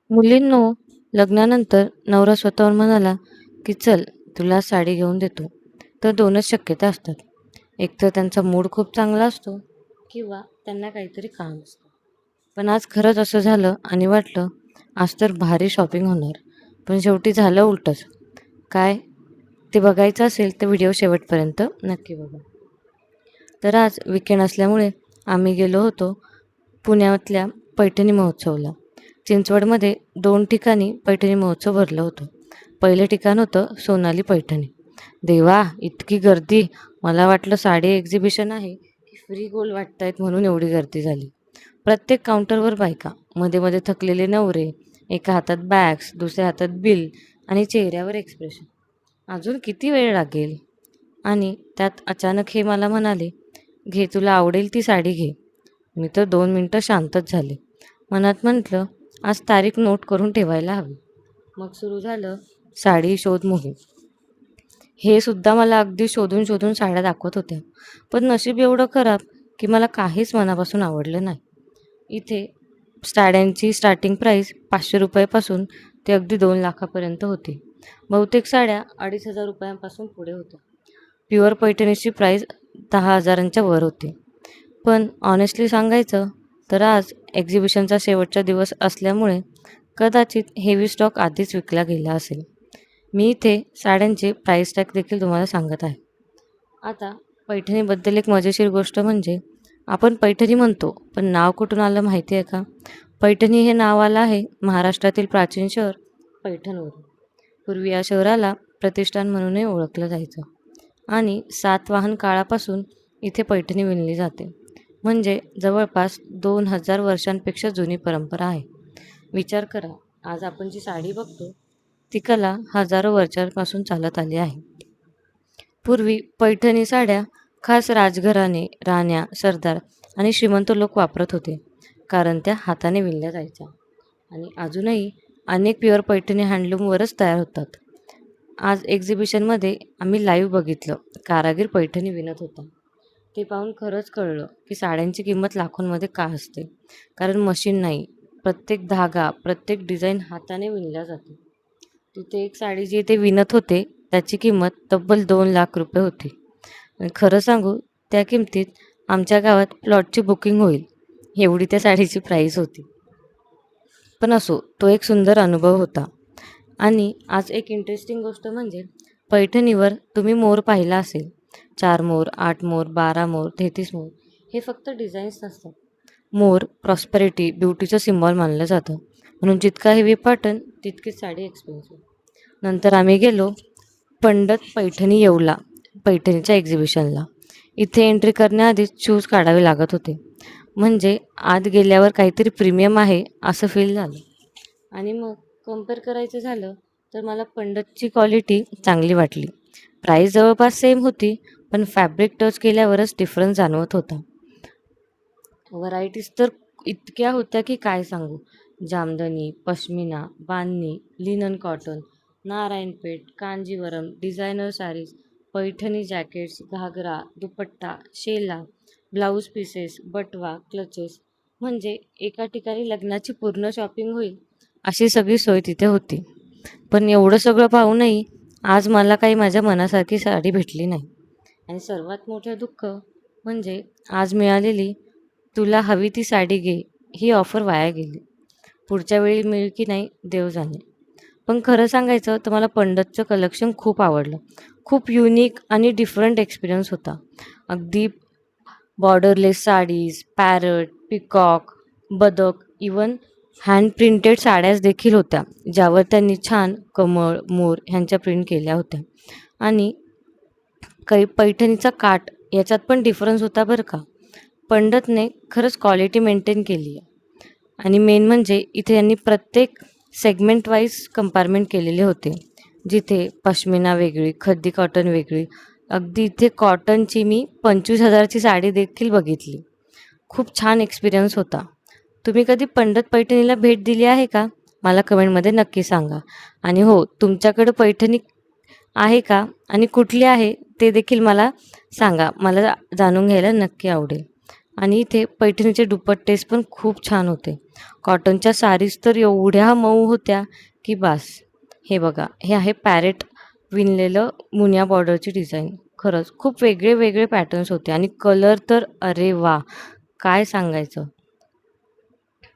मुलींनो, लग्नानंतर नवरा स्वतःहून म्हणाला, की "चल, तुला साडी घेऊन देतो." तर दोनच शक्यता असतात. एकतर त्यांचा मूड खूप चांगला असतो किंवा त्यांना काहीतरी काम असतं. पण आज खरंच असं झालं आणि वाटलं, आज तर भारी शॉपिंग होणार. पण शेवटी झालं उलटंच. काय ते बघायचं असेल तर व्हिडिओ शेवटपर्यंत नक्की बघा. तर आज वीकेंड असल्यामुळे आम्ही गेलो होतो पुण्यातल्या पैठणी महोत्सवला. चिंचवडमध्ये 2 ठिकाणी पैठणी महोत्सव भरलं होतं. पहिलं ठिकाण होतं सोनाली पैठणी. देवा! इतकी गर्दी! मला वाटलं साडी एक्झिबिशन आहे की फ्री गोल्ड वाटतायत म्हणून एवढी गर्दी झाली. प्रत्येक काउंटरवर बायका, मध्ये-मध्ये थकलेले नवरे, एका हातात बॅग्स, दुसऱ्या हातात बिल आणि चेहऱ्यावर एक्सप्रेशन. अजून किती वेळ लागेल? आणि त्यात अचानक हे मला म्हणाले, "घे, तुला आवडेल ती साडी घे." मी तर 2 मिनिटं शांतच झाले. मनात म्हटलं, आज तारीख नोट करून ठेवायला हवी. मग सुरू झालं साडी शोध मोहीम. हे सुद्धा मला अगदी शोधून साड्या दाखवत होत्या. पण नशीब एवढं खराब की मला काहीच मनापासून आवडलं नाही. इथे साड्यांची स्टार्टिंग प्राईस ₹500 पासून ते अगदी 2 लाखापर्यंत होती. बहुतेक साड्या ₹2,500 पुढे होत्या. प्युअर पैठणीची प्राईस 10,000च्या वर होती. पण ऑनेस्टली सांगायचं तर आज एक्झिबिशनचा शेवटचा दिवस असल्यामुळे कदाचित हेवी स्टॉक आधीच विकला गेला असेल. मी इथे साड्यांचे प्राईस टॅग देखील तुम्हाला सांगत आहे. आता पैठणीबद्दल एक मजेशीर गोष्ट म्हणजे आपण पैठणी म्हणतो, पण नाव कुठून आलं माहिती आहे का? पैठणी हे नाव आलं आहे महाराष्ट्रातील प्राचीन शहर पैठणवरून. पूर्वी या शहराला प्रतिष्ठान म्हणूनही ओळखलं जायचं आणि सातवाहन काळापासून इथे पैठणी विणली जाते. म्हणजे जवळपास 2000 वर्षांपेक्षा जुनी परंपरा आहे. विचार करा, आज आपण जी साडी बघतो ती कला हजारो वर्षांपासून चालत आली आहे. पूर्वी पैठणी साड्या खास राजघराणे, राण्या, सरदार आणि श्रीमंत लोक वापरत होते, कारण त्या हाताने विणल्या जायच्या. आणि अजूनही अनेक प्युअर पैठणी हँडलूमवरच तयार होतात. आज एक्झिबिशनमध्ये आम्ही लाईव्ह बघितलं, कारागीर पैठणी विणत होता. ते पाहून खरंच कळलं की साड्यांची किंमत लाखोंमध्ये का असते. कारण मशीन नाही, प्रत्येक धागा, प्रत्येक डिझाईन हाताने विणल्या जाते. तिथे एक साडी जी ते विणत होते त्याची किंमत तब्बल ₹2,00,000 होती. आणि खरं सांगू, त्या किमतीत आमच्या गावात प्लॉटची बुकिंग होईल एवढी त्या साडीची प्राईस होती. पण असो, तो एक सुंदर अनुभव होता. आणि आज एक इंटरेस्टिंग गोष्ट म्हणजे पैठणीवर तुम्ही मोर पाहिला असेल. 4 मोर, 8 मोर, 12 मोर, 33 मोर हे फक्त डिझाईन्स नसतात. मोर प्रॉस्पेरिटी, ब्युटीचं सिम्बॉल मानलं जातं. म्हणून जितका हेवी पॅटर्न तितकीच साडी एक्सपेन्सिव्ह. नंतर आम्ही गेलो पंडित पैठणी येवला पैठणीच्या एक्झिबिशनला. इथे एंट्री करण्याआधीच शूज काढावे लागत होते. म्हणजे आत गेल्यावर काहीतरी प्रीमियम आहे असं फील झालं. आणि मग कंपेअर करायचं झालं तर मला पंडितची क्वालिटी चांगली वाटली. प्राईस जवळपास सेम होती, पण फॅब्रिक टच केल्यावरच डिफरन्स जाणवत होता. व्हरायटीज तर इतक्या होत्या की काय सांगू. Jamdani, pashmina, Bandhani, linen cotton, Narayanpeth, Kanjeevaram, designer saris, Paithani jackets, ghagra, dupatta, शेला, ब्लाऊज पीसेस, बटवा, क्लचेस म्हणजे एका ठिकाणी लग्नाची पूर्ण शॉपिंग होईल अशी सगळी सोय तिथे होती. पण एवढं सगळं पाहूनही आज मला काही माझ्या मनासारखी साडी भेटली नाही. आणि सर्वात मोठं दुःख म्हणजे आज मिळालेली "तुला हवी ती साडी घे" ही ऑफर वाया गेली. पुढच्या वेळी मिळेल की नाही देव जाणे. पण खरं सांगायचं तर मला पंडितचं कलेक्शन खूप आवडलं. खूप युनिक आणि डिफरंट एक्सपिरियन्स होता. अगदी बॉर्डरलेस साडीज, पॅरट, पिकॉक, बदक, इवन हँड प्रिंटेड साड्याच देखील होत्या, ज्यावर त्यांनी छान कमळ, मोर ह्यांच्या प्रिंट केल्या होत्या. आणि काही पैठणीचा काठ याच्यात पण डिफरन्स होता बरं का. पंडितने खरंच क्वालिटी मेंटेन केली आहे. आणि मेन म्हणजे इथे यांनी प्रत्येक सेगमेंट वाईज कंपार्टमेंट केलेले होते. जिथे पश्मिना वेगळी, खद्दी कॉटन वेगळी. अगदी इथे कॉटनची मी 25,000ची साडी देखील बघितली. खूप छान एक्सपिरियन्स होता. तुम्ही कधी पंडित पैठणीला भेट दिली आहे का? मला कमेंटमध्ये नक्की सांगा. आणि हो, तुमच्याकडं पैठणी आहे का आणि कुठली आहे ते देखील मला सांगा. मला जाणून घ्यायला नक्की आवडेल. आणि इथे पैठणीचे दुपट्टेस पण खूप छान होते. कॉटनच्या साडीज तर एवढ्या मऊ होत्या की बास. हे बघा, हे आहे पॅरेट विणलेलं मुनिया बॉर्डरची डिझाईन. खरंच खूप वेगळे वेगळे पॅटर्न्स होते आणि कलर तर अरे वा, काय सांगायचं.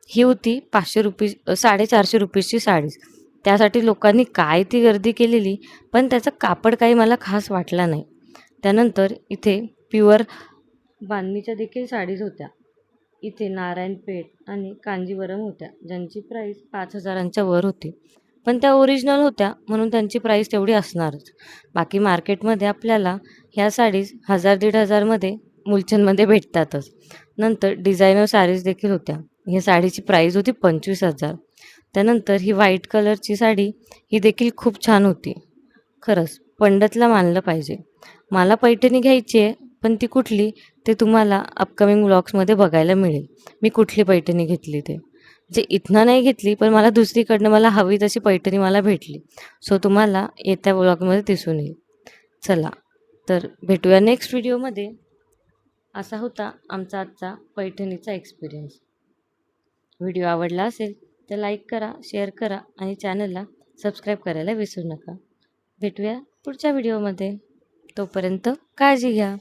ही होती ₹500 ₹450ची साडीच. त्यासाठी लोकांनी काय ती गर्दी केलेली, पण त्याचं कापड काही मला खास वाटला नाही. त्यानंतर इथे प्युअर बांधणीच्या देखील साडीज होत्या. इथे नारायणपेठ आणि कांजीवरम होत्या, ज्यांची प्राईस 5,000च्या वर होती. पण त्या ओरिजिनल होत्या म्हणून त्यांची प्राईस तेवढी असणारच. बाकी मार्केटमध्ये आपल्याला ह्या साडीज 1,000-1,500मध्ये मुलचंदमध्ये भेटतातच. नंतर डिझायनर साडीज देखील होत्या. ही साडीची प्राईस होती 25,000. त्यानंतर ही व्हाईट कलरची साडी ही देखील खूप छान होती. खरंच पंडितला मानलं पाहिजे. मला पैठणी घ्यायची आहे, पण ती कुठली ते तुम्हाला अपकमिंग व्लॉग्समध्ये बघायला मिळेल. मी कुठली पैठणी घेतली ते. म्हणजे इथनं नाही घेतली, पण मला दुसरीकडनं मला हवी तशी पैठणी मला भेटली. सो तुम्हाला येत्या व्लॉगमध्ये दिसून येईल. चला, तर भेटूया नेक्स्ट व्हिडिओमध्ये. असा होता आमचा आजचा पैठणीचा एक्सपिरियन्स. व्हिडिओ आवडला असेल तर लाईक करा, शेअर करा आणि चॅनलला सबस्क्राईब करायला विसरू नका. भेटूया पुढच्या व्हिडिओमध्ये. तोपर्यंत काळजी घ्या.